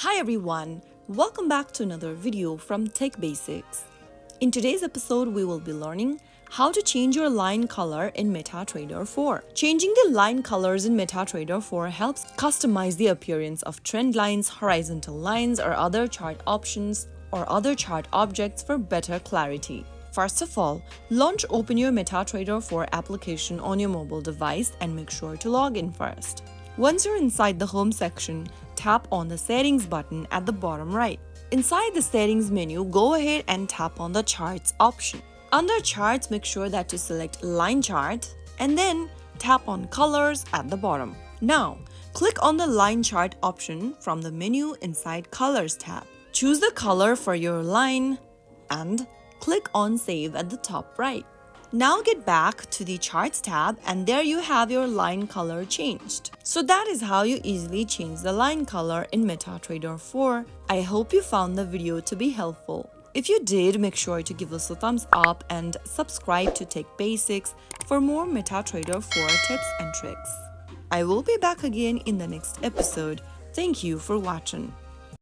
Hi everyone, welcome back to another video from Tech Basics. In today's episode, we will be learning how to change your line color in MetaTrader 4. Changing the line colors in MetaTrader 4 helps customize the appearance of trend lines, horizontal lines, or other chart options or other chart objects for better clarity. First of all, open your MetaTrader 4 application on your mobile device and make sure to log in first. Once you're inside the home section, tap on the settings button at the bottom right. Inside the settings menu, go ahead and tap on the charts option. Under charts, make sure that you select line chart and then tap on colors at the bottom. Now, click on the line chart option from the menu inside colors tab. Choose the color for your line and click on save at the top right. Now get back to the charts tab and there you have your line color changed. So that is how you easily change the line color in MetaTrader 4. I hope you found the video to be helpful. If you did, make sure to give us a thumbs up and subscribe to Tech Basics for more MetaTrader 4 tips and tricks. I will be back again in the next episode. Thank you for watching.